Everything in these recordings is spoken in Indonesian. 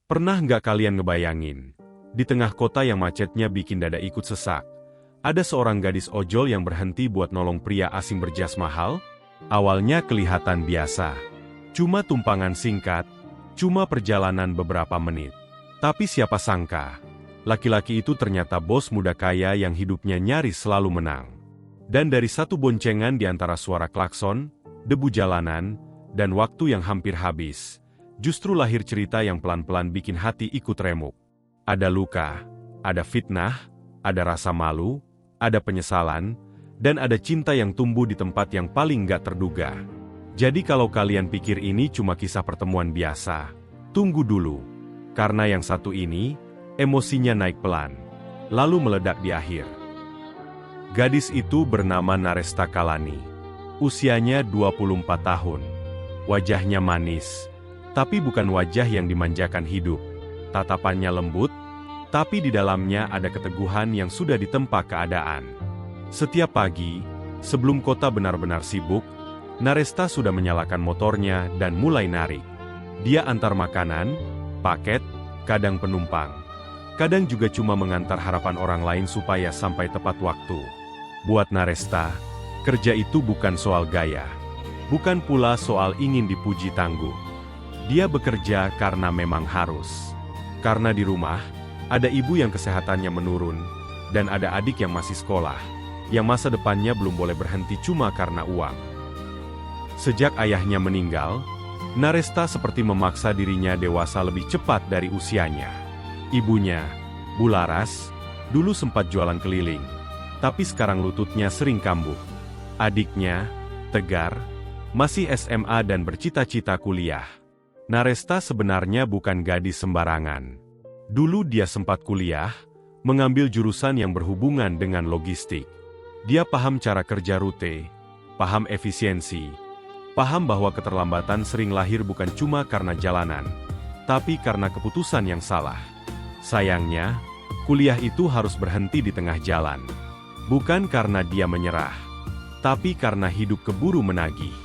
Pernah nggak kalian ngebayangin? Di tengah kota yang macetnya bikin dada ikut sesak, ada seorang gadis ojol yang berhenti buat nolong pria asing berjas mahal? Awalnya kelihatan biasa. Cuma tumpangan singkat, cuma perjalanan beberapa menit. Tapi siapa sangka, laki-laki itu ternyata bos muda kaya yang hidupnya nyaris selalu menang. Dan dari satu boncengan di antara suara klakson, debu jalanan, dan waktu yang hampir habis, justru lahir cerita yang pelan-pelan bikin hati ikut remuk. Ada luka, ada fitnah, ada rasa malu, ada penyesalan, dan ada cinta yang tumbuh di tempat yang paling gak terduga. Jadi kalau kalian pikir ini cuma kisah pertemuan biasa, tunggu dulu. Karena yang satu ini, emosinya naik pelan, lalu meledak di akhir. Gadis itu bernama Naresta Kalani. Usianya 24 tahun. Wajahnya manis, tapi bukan wajah yang dimanjakan hidup. Tatapannya lembut, tapi di dalamnya ada keteguhan yang sudah ditempa keadaan. Setiap pagi, sebelum kota benar-benar sibuk, Naresta sudah menyalakan motornya dan mulai narik. Dia antar makanan, paket, kadang penumpang. Kadang juga cuma mengantar harapan orang lain supaya sampai tepat waktu. Buat Naresta, kerja itu bukan soal gaya. Bukan pula soal ingin dipuji tangguh. Dia bekerja karena memang harus. Karena di rumah, ada ibu yang kesehatannya menurun, dan ada adik yang masih sekolah, yang masa depannya belum boleh berhenti cuma karena uang. Sejak ayahnya meninggal, Naresta seperti memaksa dirinya dewasa lebih cepat dari usianya. Ibunya, Bu Laras, dulu sempat jualan keliling, tapi sekarang lututnya sering kambuh. Adiknya, Tegar, masih SMA dan bercita-cita kuliah. Naresta sebenarnya bukan gadis sembarangan. Dulu dia sempat kuliah, mengambil jurusan yang berhubungan dengan logistik. Dia paham cara kerja rute, paham efisiensi, paham bahwa keterlambatan sering lahir bukan cuma karena jalanan, tapi karena keputusan yang salah. Sayangnya, kuliah itu harus berhenti di tengah jalan. Bukan karena dia menyerah, tapi karena hidup keburu menagih.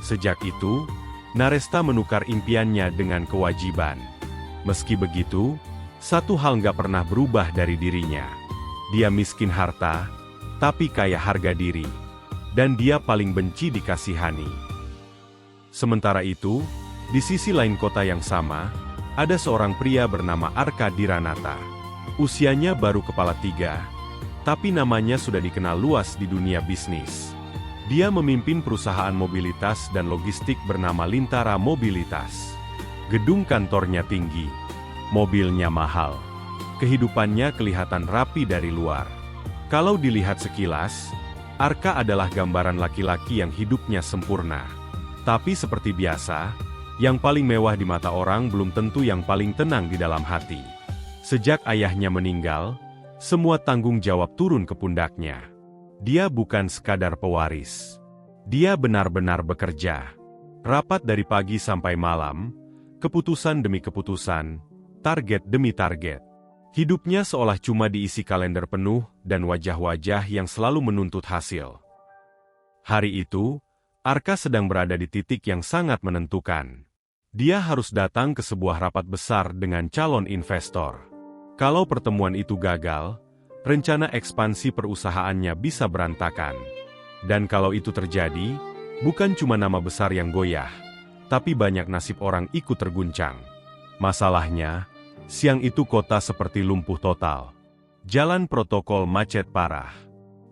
Sejak itu, Naresta menukar impiannya dengan kewajiban. Meski begitu, satu hal nggak pernah berubah dari dirinya. Dia miskin harta, tapi kaya harga diri. Dan dia paling benci dikasihani. Sementara itu, di sisi lain kota yang sama, ada seorang pria bernama Arka Diranata. Usianya baru kepala 3. Tapi namanya sudah dikenal luas di dunia bisnis. Dia memimpin perusahaan mobilitas dan logistik bernama Lintara Mobilitas. Gedung kantornya tinggi, mobilnya mahal. Kehidupannya kelihatan rapi dari luar. Kalau dilihat sekilas, Arka adalah gambaran laki-laki yang hidupnya sempurna. Tapi seperti biasa, yang paling mewah di mata orang belum tentu yang paling tenang di dalam hati. Sejak ayahnya meninggal, semua tanggung jawab turun ke pundaknya. Dia bukan sekadar pewaris. Dia benar-benar bekerja. Rapat dari pagi sampai malam, keputusan demi keputusan, target demi target. Hidupnya seolah cuma diisi kalender penuh dan wajah-wajah yang selalu menuntut hasil. Hari itu, Arka sedang berada di titik yang sangat menentukan. Dia harus datang ke sebuah rapat besar dengan calon investor. Kalau pertemuan itu gagal, rencana ekspansi perusahaannya bisa berantakan. Dan kalau itu terjadi, bukan cuma nama besar yang goyah, tapi banyak nasib orang ikut terguncang. Masalahnya, siang itu kota seperti lumpuh total. Jalan protokol macet parah.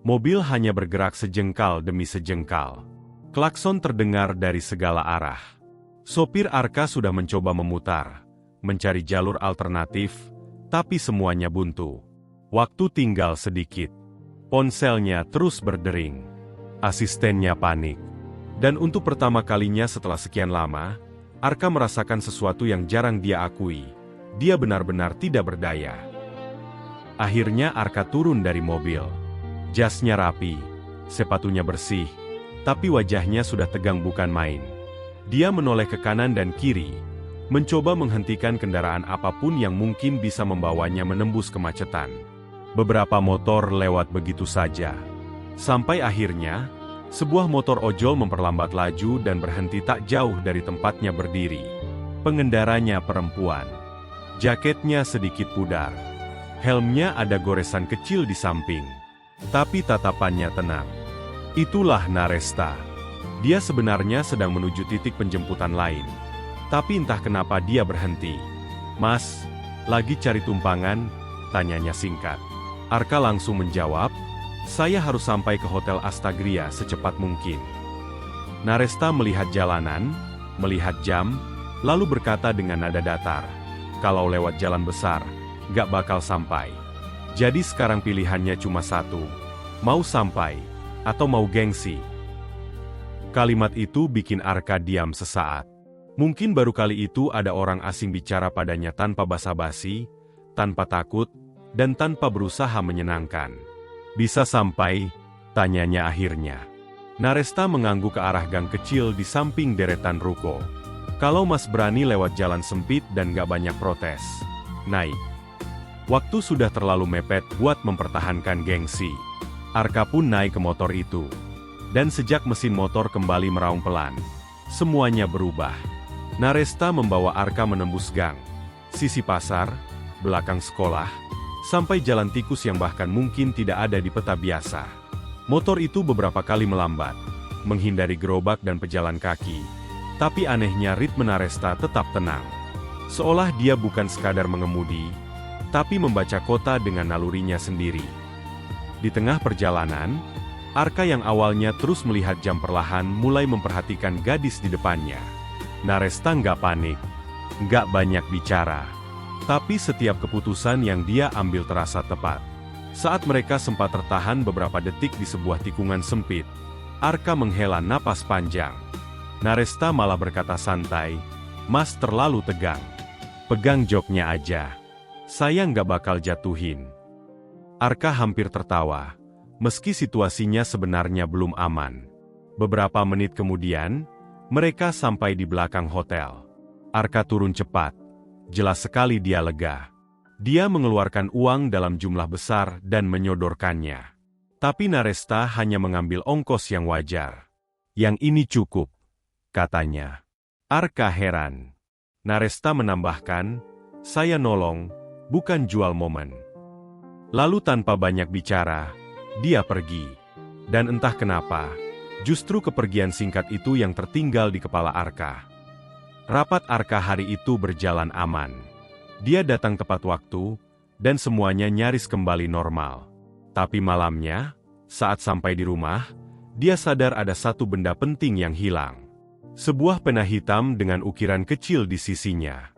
Mobil hanya bergerak sejengkal demi sejengkal. Klakson terdengar dari segala arah. Sopir Arka sudah mencoba memutar, mencari jalur alternatif, tapi semuanya buntu. Waktu tinggal sedikit. Ponselnya terus berdering. Asistennya panik. Dan untuk pertama kalinya setelah sekian lama, Arka merasakan sesuatu yang jarang dia akui. Dia benar-benar tidak berdaya. Akhirnya Arka turun dari mobil. Jasnya rapi, sepatunya bersih, tapi wajahnya sudah tegang bukan main. Dia menoleh ke kanan dan kiri, mencoba menghentikan kendaraan apapun yang mungkin bisa membawanya menembus kemacetan. Beberapa motor lewat begitu saja. Sampai akhirnya, sebuah motor ojol memperlambat laju dan berhenti tak jauh dari tempatnya berdiri. Pengendaranya perempuan. Jaketnya sedikit pudar. Helmnya ada goresan kecil di samping. Tapi tatapannya tenang. Itulah Naresta. Dia sebenarnya sedang menuju titik penjemputan lain. Tapi entah kenapa dia berhenti. "Mas, lagi cari tumpangan?" tanyanya singkat. Arka langsung menjawab, "Saya harus sampai ke Hotel Astagria secepat mungkin." Naresta melihat jalanan, melihat jam, lalu berkata dengan nada datar, "Kalau lewat jalan besar, gak bakal sampai. Jadi sekarang pilihannya cuma satu, mau sampai, atau mau gengsi." Kalimat itu bikin Arka diam sesaat. Mungkin baru kali itu ada orang asing bicara padanya tanpa basa-basi, tanpa takut, dan tanpa berusaha menyenangkan. "Bisa sampai?" tanyanya akhirnya. Naresta mengangguk ke arah gang kecil di samping deretan ruko. "Kalau Mas berani lewat jalan sempit dan gak banyak protes, naik." Waktu sudah terlalu mepet buat mempertahankan gengsi. Arka pun naik ke motor itu. Dan sejak mesin motor kembali meraung pelan, semuanya berubah. Naresta membawa Arka menembus gang, sisi pasar, belakang sekolah, sampai jalan tikus yang bahkan mungkin tidak ada di peta biasa. Motor itu beberapa kali melambat, menghindari gerobak dan pejalan kaki. Tapi anehnya ritme Naresta tetap tenang. Seolah dia bukan sekadar mengemudi, tapi membaca kota dengan nalurinya sendiri. Di tengah perjalanan, Arka yang awalnya terus melihat jam perlahan mulai memperhatikan gadis di depannya. Naresta nggak panik, nggak banyak bicara. Tapi setiap keputusan yang dia ambil terasa tepat. Saat mereka sempat tertahan beberapa detik di sebuah tikungan sempit, Arka menghela napas panjang. Naresta malah berkata santai, "Mas terlalu tegang. Pegang joknya aja. Saya nggak bakal jatuhin." Arka hampir tertawa. Meski situasinya sebenarnya belum aman. Beberapa menit kemudian, mereka sampai di belakang hotel. Arka turun cepat. Jelas sekali dia lega. Dia mengeluarkan uang dalam jumlah besar dan menyodorkannya. Tapi Naresta hanya mengambil ongkos yang wajar. "Yang ini cukup," katanya. Arka heran. Naresta menambahkan, "Saya nolong, bukan jual momen." Lalu tanpa banyak bicara, dia pergi. Dan entah kenapa, justru kepergian singkat itu yang tertinggal di kepala Arka. Rapat Arka hari itu berjalan aman. Dia datang tepat waktu, dan semuanya nyaris kembali normal. Tapi malamnya, saat sampai di rumah, dia sadar ada satu benda penting yang hilang. Sebuah pena hitam dengan ukiran kecil di sisinya.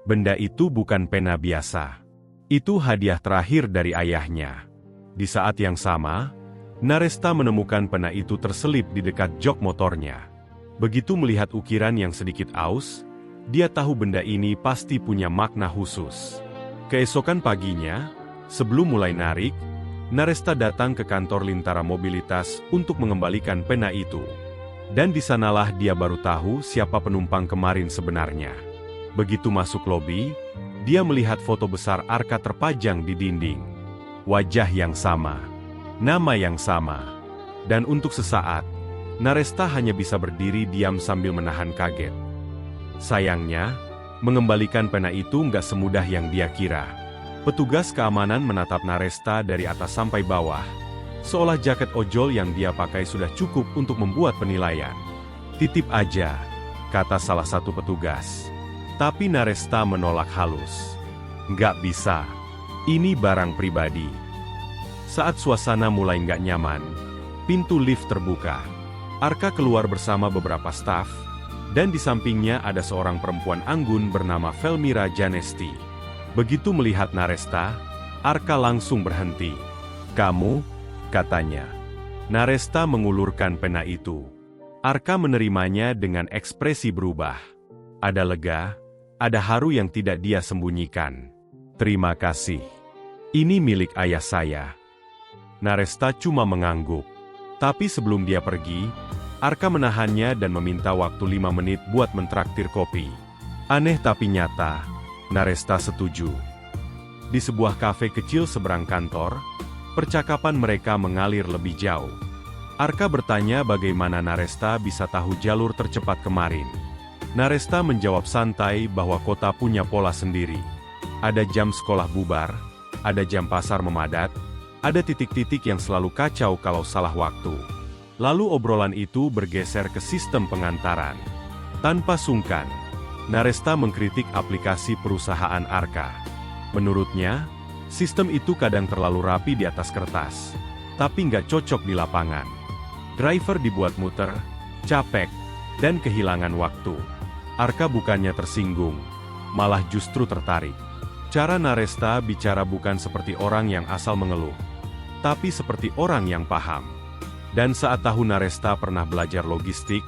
Benda itu bukan pena biasa. Itu hadiah terakhir dari ayahnya. Di saat yang sama, Naresta menemukan pena itu terselip di dekat jok motornya. Begitu melihat ukiran yang sedikit aus, dia tahu benda ini pasti punya makna khusus. Keesokan paginya, sebelum mulai narik, Naresta datang ke kantor Lintara Mobilitas untuk mengembalikan pena itu. Dan di sanalah dia baru tahu siapa penumpang kemarin sebenarnya. Begitu masuk lobi, dia melihat foto besar Arka terpajang di dinding. Wajah yang sama, nama yang sama. Dan untuk sesaat, Naresta hanya bisa berdiri diam sambil menahan kaget. Sayangnya, mengembalikan pena itu nggak semudah yang dia kira. Petugas keamanan menatap Naresta dari atas sampai bawah, seolah jaket ojol yang dia pakai sudah cukup untuk membuat penilaian. "Titip aja," kata salah satu petugas. Tapi Naresta menolak halus. "Nggak bisa. Ini barang pribadi." Saat suasana mulai nggak nyaman, pintu lift terbuka. Arka keluar bersama beberapa staf, dan di sampingnya ada seorang perempuan anggun bernama Velmira Janesti. Begitu melihat Naresta, Arka langsung berhenti. "Kamu?" katanya. Naresta mengulurkan pena itu. Arka menerimanya dengan ekspresi berubah. Ada lega, ada haru yang tidak dia sembunyikan. "Terima kasih. Ini milik ayah saya." Naresta cuma mengangguk. Tapi sebelum dia pergi, Arka menahannya dan meminta waktu 5 menit buat mentraktir kopi. Aneh tapi nyata, Naresta setuju. Di sebuah kafe kecil seberang kantor, percakapan mereka mengalir lebih jauh. Arka bertanya bagaimana Naresta bisa tahu jalur tercepat kemarin. Naresta menjawab santai bahwa kota punya pola sendiri. Ada jam sekolah bubar, ada jam pasar memadat, ada titik-titik yang selalu kacau kalau salah waktu. Lalu obrolan itu bergeser ke sistem pengantaran. Tanpa sungkan, Naresta mengkritik aplikasi perusahaan Arka. Menurutnya, sistem itu kadang terlalu rapi di atas kertas, tapi nggak cocok di lapangan. Driver dibuat muter, capek, dan kehilangan waktu. Arka bukannya tersinggung, malah justru tertarik. Cara Naresta bicara bukan seperti orang yang asal mengeluh, tapi seperti orang yang paham. Dan saat tahu Naresta pernah belajar logistik,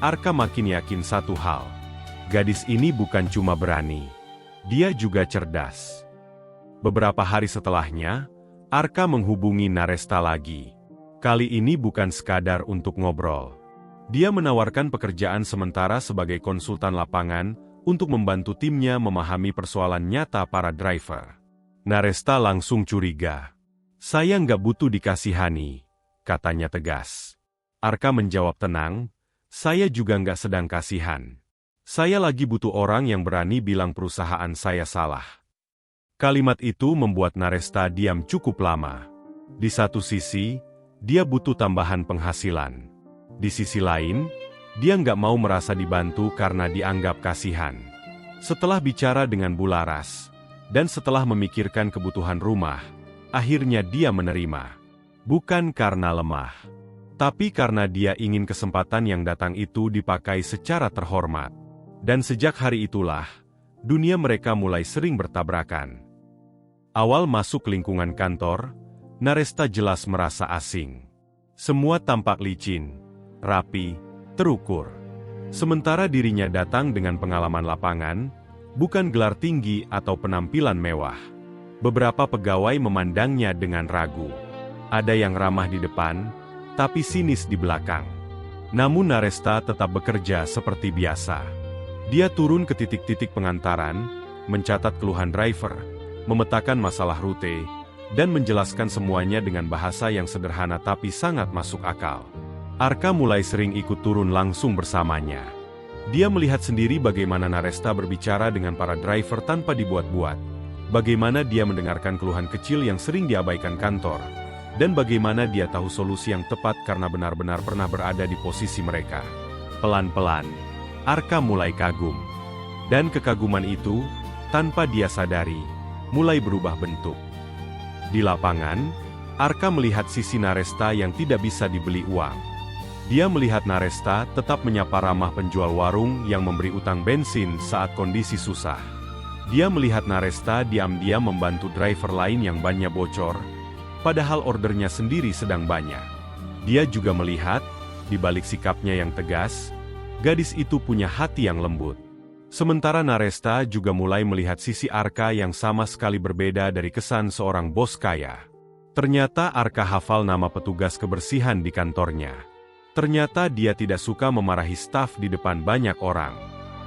Arka makin yakin satu hal. Gadis ini bukan cuma berani, dia juga cerdas. Beberapa hari setelahnya, Arka menghubungi Naresta lagi. Kali ini bukan sekadar untuk ngobrol. Dia menawarkan pekerjaan sementara sebagai konsultan lapangan untuk membantu timnya memahami persoalan nyata para driver. Naresta langsung curiga. "Saya nggak butuh dikasihani," katanya tegas. Arka menjawab tenang, "Saya juga nggak sedang kasihan. Saya lagi butuh orang yang berani bilang perusahaan saya salah." Kalimat itu membuat Naresta diam cukup lama. Di satu sisi, dia butuh tambahan penghasilan. Di sisi lain, dia nggak mau merasa dibantu karena dianggap kasihan. Setelah bicara dengan bularas, dan setelah memikirkan kebutuhan rumah, akhirnya dia menerima. Bukan karena lemah, tapi karena dia ingin kesempatan yang datang itu dipakai secara terhormat. Dan sejak hari itulah, dunia mereka mulai sering bertabrakan. Awal masuk lingkungan kantor, Naresta jelas merasa asing. Semua tampak licin, rapi, terukur. Sementara dirinya datang dengan pengalaman lapangan, bukan gelar tinggi atau penampilan mewah. Beberapa pegawai memandangnya dengan ragu. Ada yang ramah di depan, tapi sinis di belakang. Namun Naresta tetap bekerja seperti biasa. Dia turun ke titik-titik pengantaran, mencatat keluhan driver, memetakan masalah rute, dan menjelaskan semuanya dengan bahasa yang sederhana tapi sangat masuk akal. Arka mulai sering ikut turun langsung bersamanya. Dia melihat sendiri bagaimana Naresta berbicara dengan para driver tanpa dibuat-buat, bagaimana dia mendengarkan keluhan kecil yang sering diabaikan kantor, dan bagaimana dia tahu solusi yang tepat karena benar-benar pernah berada di posisi mereka. Pelan-pelan, Arka mulai kagum. Dan kekaguman itu, tanpa dia sadari, mulai berubah bentuk. Di lapangan, Arka melihat sisi Naresta yang tidak bisa dibeli uang. Dia melihat Naresta tetap menyapa ramah penjual warung yang memberi utang bensin saat kondisi susah. Dia melihat Naresta diam-diam membantu driver lain yang bannya bocor, padahal ordernya sendiri sedang banyak. Dia juga melihat, di balik sikapnya yang tegas, gadis itu punya hati yang lembut. Sementara Naresta juga mulai melihat sisi Arka yang sama sekali berbeda dari kesan seorang bos kaya. Ternyata Arka hafal nama petugas kebersihan di kantornya. Ternyata dia tidak suka memarahi staf di depan banyak orang.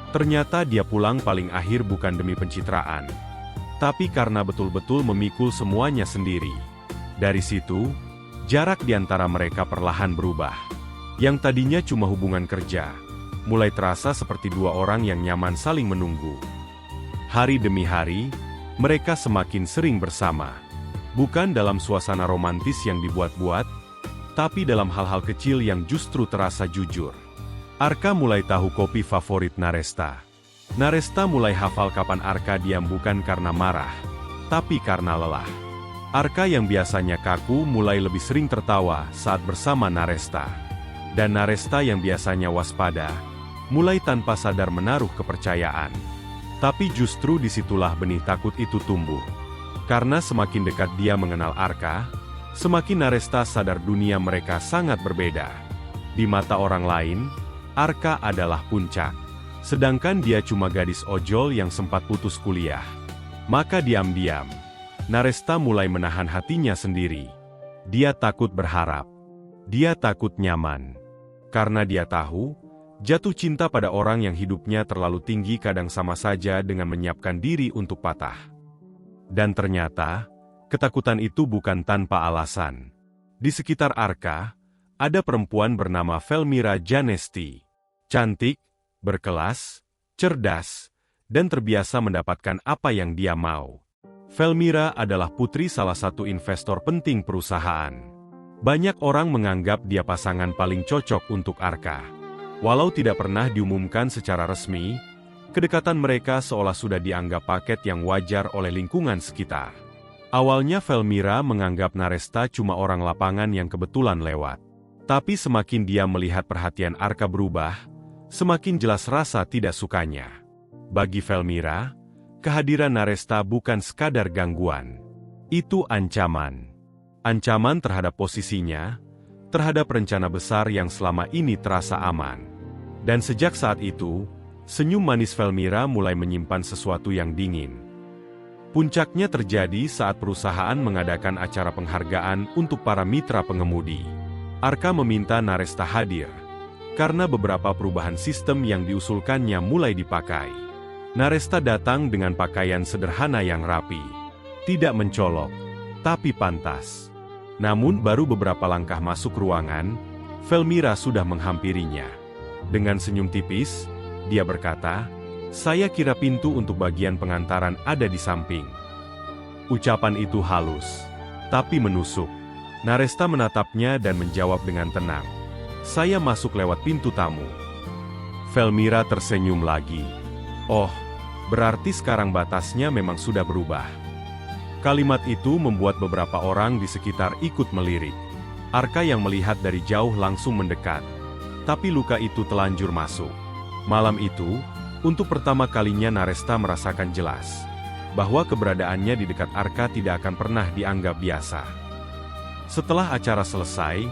Ternyata dia pulang paling akhir bukan demi pencitraan, tapi karena betul-betul memikul semuanya sendiri. Dari situ, jarak di antara mereka perlahan berubah. Yang tadinya cuma hubungan kerja, mulai terasa seperti dua orang yang nyaman saling menunggu. Hari demi hari, mereka semakin sering bersama. Bukan dalam suasana romantis yang dibuat-buat, tapi dalam hal-hal kecil yang justru terasa jujur. Arka mulai tahu kopi favorit Naresta. Naresta mulai hafal kapan Arka diam bukan karena marah, tapi karena lelah. Arka yang biasanya kaku mulai lebih sering tertawa saat bersama Naresta. Dan Naresta yang biasanya waspada, mulai tanpa sadar menaruh kepercayaan. Tapi justru disitulah benih takut itu tumbuh. Karena semakin dekat dia mengenal Arka, semakin Naresta sadar dunia mereka sangat berbeda. Di mata orang lain, Arka adalah puncak. Sedangkan dia cuma gadis ojol yang sempat putus kuliah. Maka diam-diam, Naresta mulai menahan hatinya sendiri. Dia takut berharap. Dia takut nyaman. Karena dia tahu, jatuh cinta pada orang yang hidupnya terlalu tinggi kadang sama saja dengan menyiapkan diri untuk patah. Dan ternyata, ketakutan itu bukan tanpa alasan. Di sekitar Arka, ada perempuan bernama Velmira Janesti. Cantik, berkelas, cerdas, dan terbiasa mendapatkan apa yang dia mau. Velmira adalah putri salah satu investor penting perusahaan. Banyak orang menganggap dia pasangan paling cocok untuk Arka. Walau tidak pernah diumumkan secara resmi, kedekatan mereka seolah sudah dianggap paket yang wajar oleh lingkungan sekitar. Awalnya Velmira menganggap Naresta cuma orang lapangan yang kebetulan lewat. Tapi semakin dia melihat perhatian Arka berubah, semakin jelas rasa tidak sukanya. Bagi Velmira, kehadiran Naresta bukan sekadar gangguan. Itu ancaman. Ancaman terhadap posisinya, terhadap rencana besar yang selama ini terasa aman. Dan sejak saat itu, senyum manis Velmira mulai menyimpan sesuatu yang dingin. Puncaknya terjadi saat perusahaan mengadakan acara penghargaan untuk para mitra pengemudi. Arka meminta Naresta hadir, karena beberapa perubahan sistem yang diusulkannya mulai dipakai. Naresta datang dengan pakaian sederhana yang rapi. Tidak mencolok, tapi pantas. Namun baru beberapa langkah masuk ruangan, Velmira sudah menghampirinya. Dengan senyum tipis, dia berkata, "Saya kira pintu untuk bagian pengantaran ada di samping." Ucapan itu halus, tapi menusuk. Naresta menatapnya dan menjawab dengan tenang, "Saya masuk lewat pintu tamu." Velmira tersenyum lagi. "Oh, berarti sekarang batasnya memang sudah berubah." Kalimat itu membuat beberapa orang di sekitar ikut melirik. Arka yang melihat dari jauh langsung mendekat. Tapi luka itu telanjur masuk. Malam itu, untuk pertama kalinya Naresta merasakan jelas bahwa keberadaannya di dekat Arka tidak akan pernah dianggap biasa. Setelah acara selesai,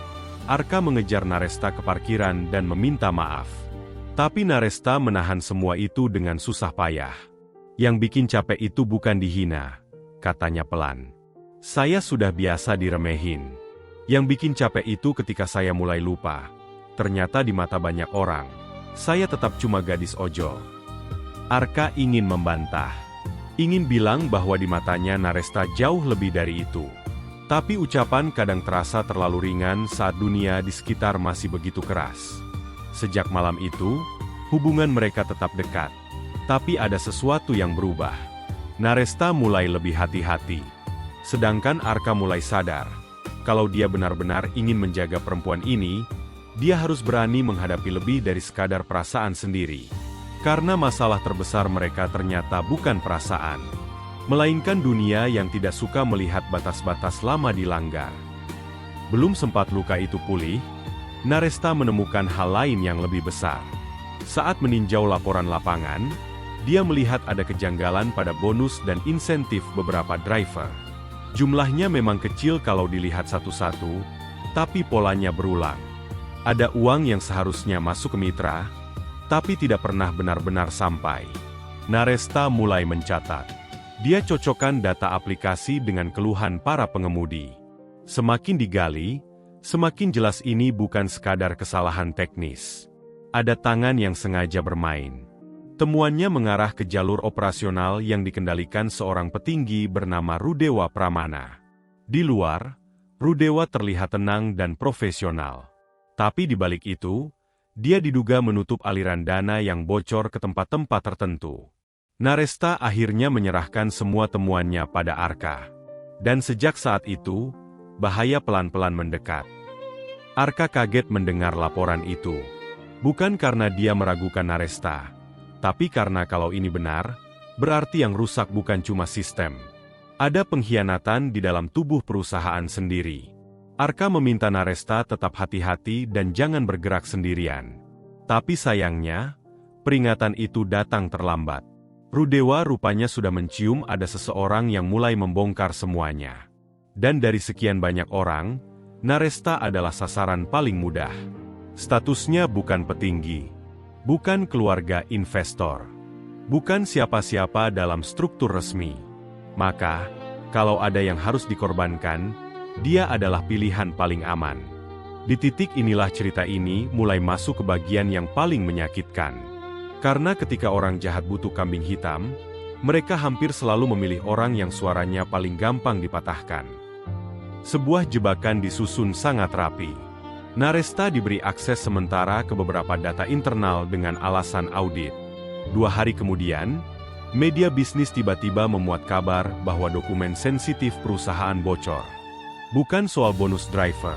Arka mengejar Naresta ke parkiran dan meminta maaf. Tapi Naresta menahan semua itu dengan susah payah. Yang bikin capek itu bukan dihina, katanya pelan. "Saya sudah biasa diremehin. Yang bikin capek itu ketika saya mulai lupa. Ternyata di mata banyak orang, saya tetap cuma gadis ojol." Arka ingin membantah. Ingin bilang bahwa di matanya Naresta jauh lebih dari itu. Tapi ucapan kadang terasa terlalu ringan saat dunia di sekitar masih begitu keras. Sejak malam itu, hubungan mereka tetap dekat. Tapi ada sesuatu yang berubah. Naresta mulai lebih hati-hati. Sedangkan Arka mulai sadar, kalau dia benar-benar ingin menjaga perempuan ini, dia harus berani menghadapi lebih dari sekadar perasaan sendiri. Karena masalah terbesar mereka ternyata bukan perasaan, melainkan dunia yang tidak suka melihat batas-batas lama dilanggar. Belum sempat luka itu pulih, Naresta menemukan hal lain yang lebih besar. Saat meninjau laporan lapangan, dia melihat ada kejanggalan pada bonus dan insentif beberapa driver. Jumlahnya memang kecil kalau dilihat satu-satu, tapi polanya berulang. Ada uang yang seharusnya masuk ke mitra, tapi tidak pernah benar-benar sampai. Naresta mulai mencatat. Dia cocokkan data aplikasi dengan keluhan para pengemudi. Semakin digali, semakin jelas ini bukan sekadar kesalahan teknis. Ada tangan yang sengaja bermain. Temuannya mengarah ke jalur operasional yang dikendalikan seorang petinggi bernama Rudewa Pramana. Di luar, Rudewa terlihat tenang dan profesional. Tapi di balik itu, dia diduga menutup aliran dana yang bocor ke tempat-tempat tertentu. Naresta akhirnya menyerahkan semua temuannya pada Arka. Dan sejak saat itu, bahaya pelan-pelan mendekat. Arka kaget mendengar laporan itu. Bukan karena dia meragukan Naresta, tapi karena kalau ini benar, berarti yang rusak bukan cuma sistem. Ada pengkhianatan di dalam tubuh perusahaan sendiri. Arka meminta Naresta tetap hati-hati dan jangan bergerak sendirian. Tapi sayangnya, peringatan itu datang terlambat. Rudewa rupanya sudah mencium ada seseorang yang mulai membongkar semuanya. Dan dari sekian banyak orang, Naresta adalah sasaran paling mudah. Statusnya bukan petinggi, bukan keluarga investor, bukan siapa-siapa dalam struktur resmi. Maka, kalau ada yang harus dikorbankan, dia adalah pilihan paling aman. Di titik inilah cerita ini mulai masuk ke bagian yang paling menyakitkan. Karena ketika orang jahat butuh kambing hitam, mereka hampir selalu memilih orang yang suaranya paling gampang dipatahkan. Sebuah jebakan disusun sangat rapi. Naresta diberi akses sementara ke beberapa data internal dengan alasan audit. 2 hari kemudian, Media bisnis tiba-tiba memuat kabar bahwa dokumen sensitif perusahaan bocor. Bukan soal bonus driver,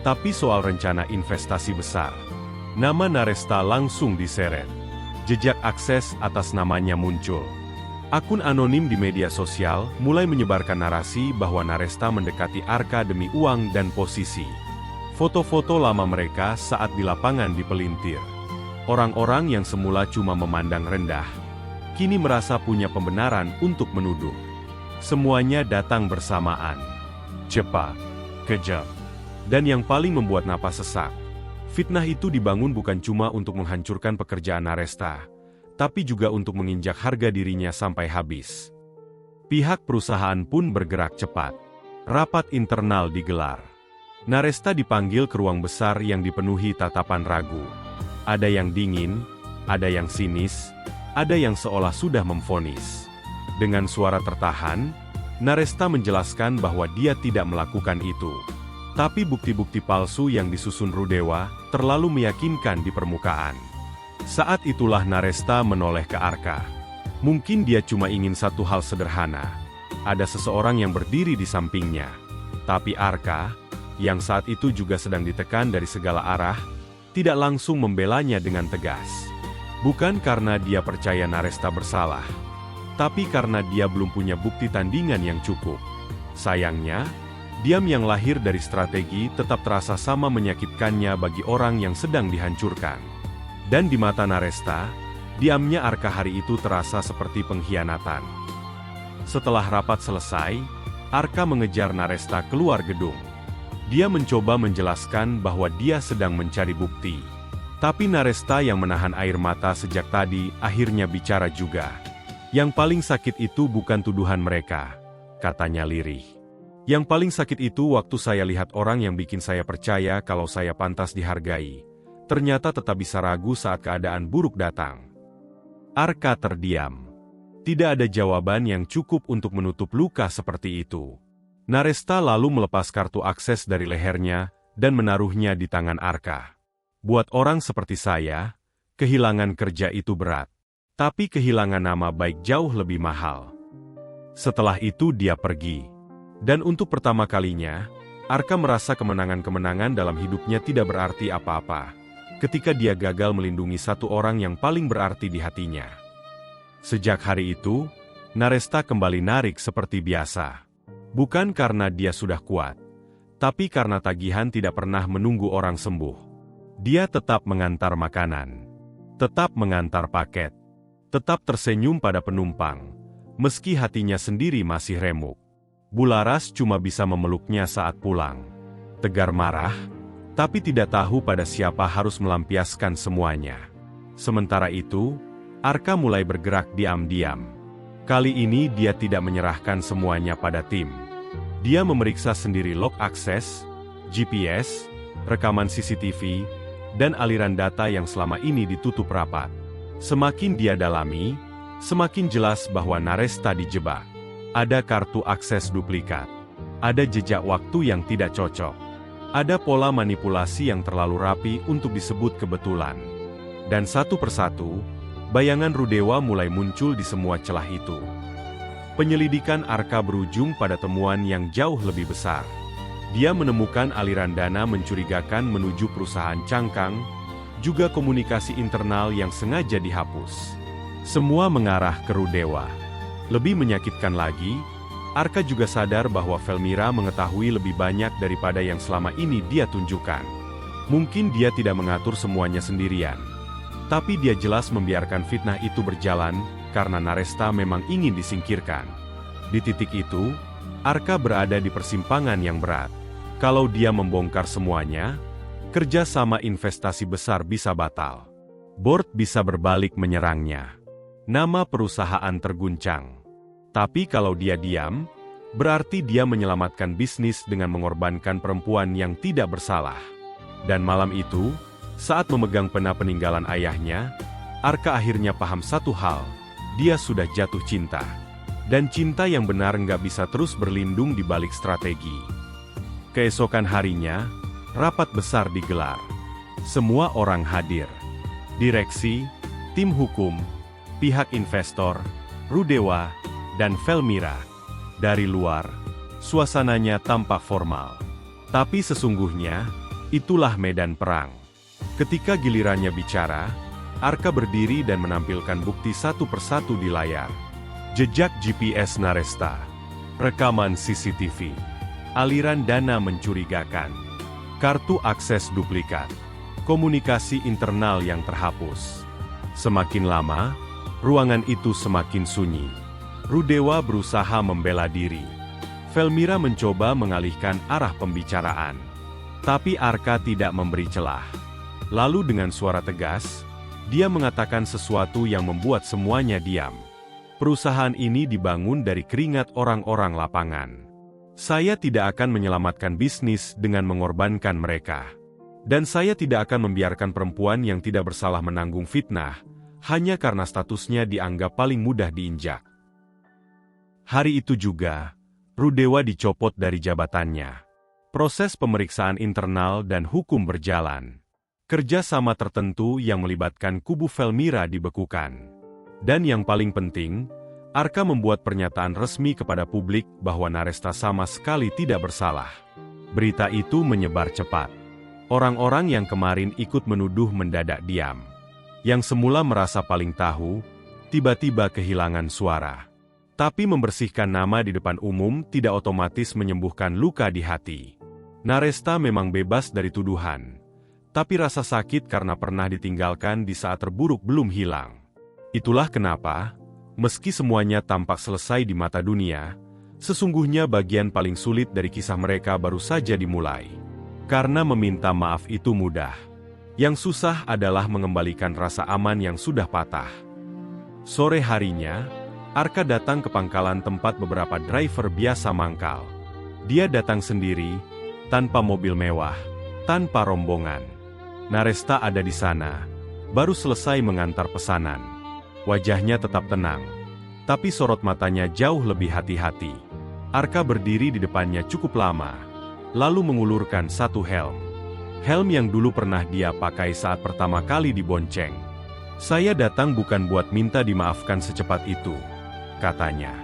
tapi soal rencana investasi besar. Nama Naresta langsung diseret. Jejak akses atas namanya muncul. Akun anonim di media sosial mulai menyebarkan narasi bahwa Naresta mendekati Arka demi uang dan posisi. Foto-foto lama mereka saat di lapangan dipelintir. Orang-orang yang semula cuma memandang rendah, kini merasa punya pembenaran untuk menuduh. Semuanya datang bersamaan. Cepat, kejam, dan yang paling membuat napas sesak. Fitnah itu dibangun bukan cuma untuk menghancurkan pekerjaan Naresta, tapi juga untuk menginjak harga dirinya sampai habis. Pihak perusahaan pun bergerak cepat. Rapat internal digelar. Naresta dipanggil ke ruang besar yang dipenuhi tatapan ragu. Ada yang dingin, ada yang sinis, ada yang seolah sudah memvonis. Dengan suara tertahan, Naresta menjelaskan bahwa dia tidak melakukan itu. Tapi bukti-bukti palsu yang disusun Rudewa terlalu meyakinkan di permukaan. Saat itulah Naresta menoleh ke Arka. Mungkin dia cuma ingin satu hal sederhana. Ada seseorang yang berdiri di sampingnya. Tapi Arka, yang saat itu juga sedang ditekan dari segala arah, tidak langsung membelanya dengan tegas. Bukan karena dia percaya Naresta bersalah, tapi karena dia belum punya bukti tandingan yang cukup. Sayangnya, diam yang lahir dari strategi tetap terasa sama menyakitkannya bagi orang yang sedang dihancurkan. Dan di mata Naresta, diamnya Arka hari itu terasa seperti pengkhianatan. Setelah rapat selesai, Arka mengejar Naresta keluar gedung. Dia mencoba menjelaskan bahwa dia sedang mencari bukti. Tapi Naresta yang menahan air mata sejak tadi akhirnya bicara juga. Yang paling sakit itu bukan tuduhan mereka, katanya lirih. Yang paling sakit itu waktu saya lihat orang yang bikin saya percaya kalau saya pantas dihargai, ternyata tetap bisa ragu saat keadaan buruk datang. Arka terdiam. Tidak ada jawaban yang cukup untuk menutup luka seperti itu. Naresta lalu melepas kartu akses dari lehernya dan menaruhnya di tangan Arka. Buat orang seperti saya, kehilangan kerja itu berat. Tapi kehilangan nama baik jauh lebih mahal. Setelah itu dia pergi. Dan untuk pertama kalinya, Arka merasa kemenangan-kemenangan dalam hidupnya tidak berarti apa-apa, ketika dia gagal melindungi satu orang yang paling berarti di hatinya. Sejak hari itu, Naresta kembali narik seperti biasa. Bukan karena dia sudah kuat, tapi karena tagihan tidak pernah menunggu orang sembuh. Dia tetap mengantar makanan, tetap mengantar paket, tetap tersenyum pada penumpang, meski hatinya sendiri masih remuk. Bularas cuma bisa memeluknya saat pulang. Tegar marah, tapi tidak tahu pada siapa harus melampiaskan semuanya. Sementara itu, Arka mulai bergerak diam-diam. Kali ini dia tidak menyerahkan semuanya pada tim. Dia memeriksa sendiri log akses, GPS, rekaman CCTV, dan aliran data yang selama ini ditutup rapat. Semakin dia dalami, semakin jelas bahwa Naresta dijebak. Ada kartu akses duplikat. Ada jejak waktu yang tidak cocok. Ada pola manipulasi yang terlalu rapi untuk disebut kebetulan. Dan satu persatu, bayangan Rudewa mulai muncul di semua celah itu. Penyelidikan Arka berujung pada temuan yang jauh lebih besar. Dia menemukan aliran dana mencurigakan menuju perusahaan cangkang, juga komunikasi internal yang sengaja dihapus. Semua mengarah ke Rudewa. Lebih menyakitkan lagi, Arka juga sadar bahwa Velmira mengetahui lebih banyak daripada yang selama ini dia tunjukkan. Mungkin dia tidak mengatur semuanya sendirian. Tapi dia jelas membiarkan fitnah itu berjalan, karena Naresta memang ingin disingkirkan. Di titik itu, Arka berada di persimpangan yang berat. Kalau dia membongkar semuanya, kerja sama investasi besar bisa batal. Board bisa berbalik menyerangnya. Nama perusahaan terguncang. Tapi kalau dia diam, berarti dia menyelamatkan bisnis dengan mengorbankan perempuan yang tidak bersalah. Dan malam itu, saat memegang pena peninggalan ayahnya, Arka akhirnya paham satu hal. Dia sudah jatuh cinta. Dan cinta yang benar nggak bisa terus berlindung di balik strategi. Keesokan harinya, rapat besar digelar. Semua orang hadir. Direksi, tim hukum, pihak investor, Rudewa, dan Velmira. Dari luar, suasananya tampak formal. Tapi sesungguhnya, itulah medan perang. Ketika gilirannya bicara, Arka berdiri dan menampilkan bukti satu persatu di layar. Jejak GPS Naresta, rekaman CCTV, aliran dana mencurigakan, kartu akses duplikat, komunikasi internal yang terhapus. Semakin lama, ruangan itu semakin sunyi. Rudewa berusaha membela diri. Velmira mencoba mengalihkan arah pembicaraan. Tapi Arka tidak memberi celah. Lalu dengan suara tegas, dia mengatakan sesuatu yang membuat semuanya diam. Perusahaan ini dibangun dari keringat orang-orang lapangan. Saya tidak akan menyelamatkan bisnis dengan mengorbankan mereka. Dan saya tidak akan membiarkan perempuan yang tidak bersalah menanggung fitnah, hanya karena statusnya dianggap paling mudah diinjak. Hari itu juga, Rudewa dicopot dari jabatannya. Proses pemeriksaan internal dan hukum berjalan. Kerjasama tertentu yang melibatkan kubu Velmira dibekukan. Dan yang paling penting, Arka membuat pernyataan resmi kepada publik bahwa Naresta sama sekali tidak bersalah. Berita itu menyebar cepat. Orang-orang yang kemarin ikut menuduh mendadak diam. Yang semula merasa paling tahu, tiba-tiba kehilangan suara. Tapi membersihkan nama di depan umum tidak otomatis menyembuhkan luka di hati. Naresta memang bebas dari tuduhan. Tapi rasa sakit karena pernah ditinggalkan di saat terburuk belum hilang. Itulah kenapa, meski semuanya tampak selesai di mata dunia, sesungguhnya bagian paling sulit dari kisah mereka baru saja dimulai. Karena meminta maaf itu mudah. Yang susah adalah mengembalikan rasa aman yang sudah patah. Sore harinya, Arka datang ke pangkalan tempat beberapa driver biasa mangkal. Dia datang sendiri, tanpa mobil mewah, tanpa rombongan. Naresta ada di sana, baru selesai mengantar pesanan. Wajahnya tetap tenang, tapi sorot matanya jauh lebih hati-hati. Arka berdiri di depannya cukup lama, lalu mengulurkan satu helm. Helm yang dulu pernah dia pakai saat pertama kali dibonceng. Saya datang bukan buat minta dimaafkan secepat itu, katanya.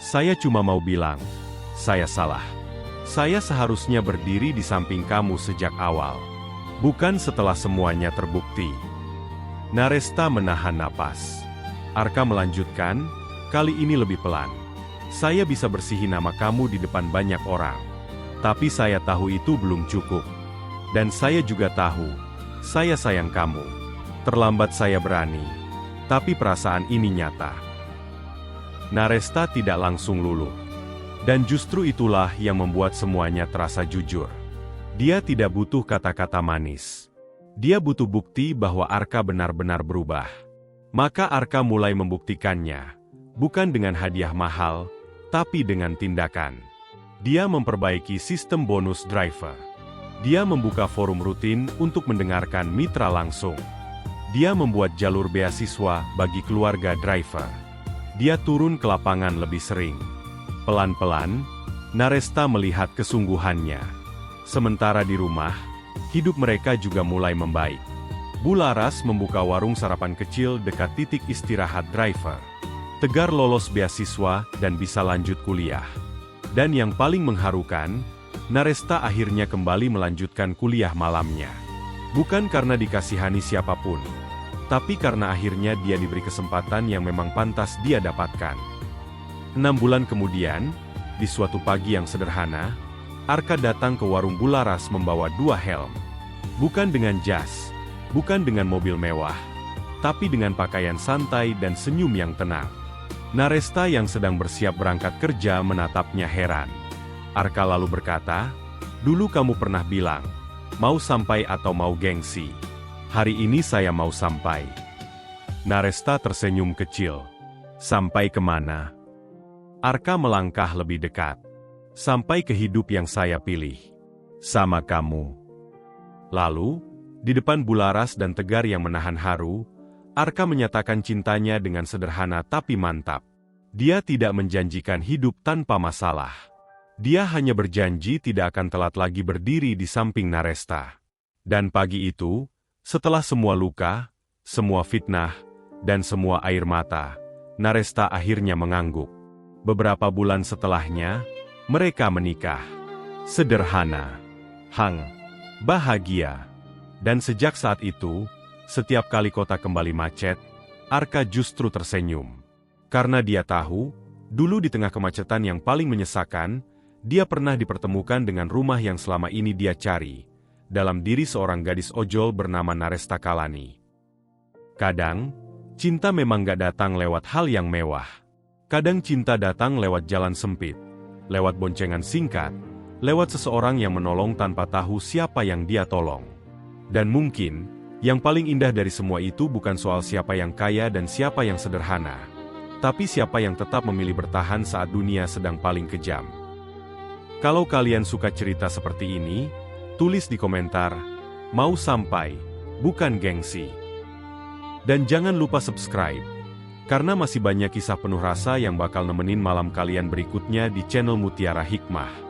Saya cuma mau bilang, saya salah. Saya seharusnya berdiri di samping kamu sejak awal. Bukan setelah semuanya terbukti. Naresta menahan napas. Arka melanjutkan, kali ini lebih pelan. Saya bisa bersihin nama kamu di depan banyak orang. Tapi saya tahu itu belum cukup. Dan saya juga tahu, saya sayang kamu. Terlambat saya berani. Tapi perasaan ini nyata. Naresta tidak langsung luluh. Dan justru itulah yang membuat semuanya terasa jujur. Dia tidak butuh kata-kata manis. Dia butuh bukti bahwa Arka benar-benar berubah. Maka Arka mulai membuktikannya. Bukan dengan hadiah mahal, tapi dengan tindakan. Dia memperbaiki sistem bonus driver. Dia membuka forum rutin untuk mendengarkan mitra langsung. Dia membuat jalur beasiswa bagi keluarga driver. Dia turun ke lapangan lebih sering. Pelan-pelan, Naresta melihat kesungguhannya. Sementara di rumah, hidup mereka juga mulai membaik. Bularas membuka warung sarapan kecil dekat titik istirahat driver. Tegar lolos beasiswa dan bisa lanjut kuliah. Dan yang paling mengharukan, Naresta akhirnya kembali melanjutkan kuliah malamnya. Bukan karena dikasihani siapapun, tapi karena akhirnya dia diberi kesempatan yang memang pantas dia dapatkan. 6 bulan kemudian, di suatu pagi yang sederhana, Arka datang ke warung Bularas membawa 2 helm. Bukan dengan jas, bukan dengan mobil mewah, tapi dengan pakaian santai dan senyum yang tenang. Naresta yang sedang bersiap berangkat kerja menatapnya heran. Arka lalu berkata, "Dulu kamu pernah bilang, mau sampai atau mau gengsi. Hari ini saya mau sampai." Naresta tersenyum kecil. "Sampai kemana?" Arka melangkah lebih dekat. "Sampai ke hidup yang saya pilih. Sama kamu." Lalu, di depan Bularas dan Tegar yang menahan haru, Arka menyatakan cintanya dengan sederhana tapi mantap. Dia tidak menjanjikan hidup tanpa masalah. Dia hanya berjanji tidak akan telat lagi berdiri di samping Naresta. Dan pagi itu, setelah semua luka, semua fitnah, dan semua air mata, Naresta akhirnya mengangguk. Beberapa bulan setelahnya, mereka menikah. Sederhana, bahagia. Dan sejak saat itu, setiap kali kota kembali macet, Arka justru tersenyum. Karena dia tahu, dulu di tengah kemacetan yang paling menyesakan, dia pernah dipertemukan dengan rumah yang selama ini dia cari, dalam diri seorang gadis ojol bernama Naresta Kalani. Kadang, cinta memang gak datang lewat hal yang mewah. Kadang cinta datang lewat jalan sempit, lewat boncengan singkat, lewat seseorang yang menolong tanpa tahu siapa yang dia tolong. Dan mungkin, yang paling indah dari semua itu bukan soal siapa yang kaya dan siapa yang sederhana, tapi siapa yang tetap memilih bertahan saat dunia sedang paling kejam. Kalau kalian suka cerita seperti ini, tulis di komentar, mau sampai, bukan gengsi. Dan jangan lupa subscribe, karena masih banyak kisah penuh rasa yang bakal nemenin malam kalian berikutnya di channel Mutiara Hikmah.